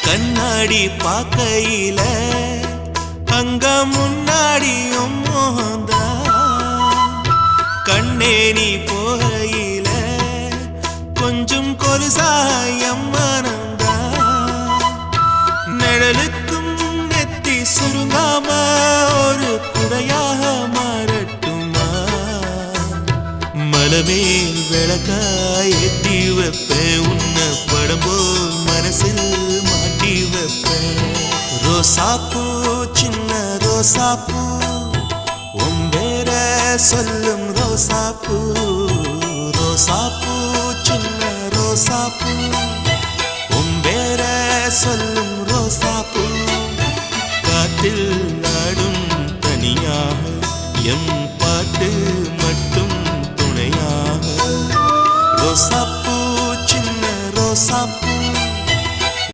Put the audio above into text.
கண்ணாடி பார்க்கையில அங்க முன்னாடியும் மோகந்தா கண்ணே நீ போகையில கொஞ்சம் கொலுசாயம் மனந்தா நிழலுக்கும் நெத்தி சுருங்காம ஒரு குடையாக மாறட்டுமா மலமேல் விளக்காய் ஏத்தி வைப்பேன் உன்னை படம் போல் மனசில் மாட்டி வைப்பேன் ரோசாப்பூ சின்ன ரோசாப்பூ உம்பேர சொல்லும் ரோசாப்பூ ரோசாப்பூ சின்ன ரோசாப்பூ உம்பேர சொல்லும் ரோசாப்பூ காற்றில் நாடும் தனியாக எம் பாட்டு மட்டும் துணையாக ரோசாப்பூ சின்ன ரோசாப்பூ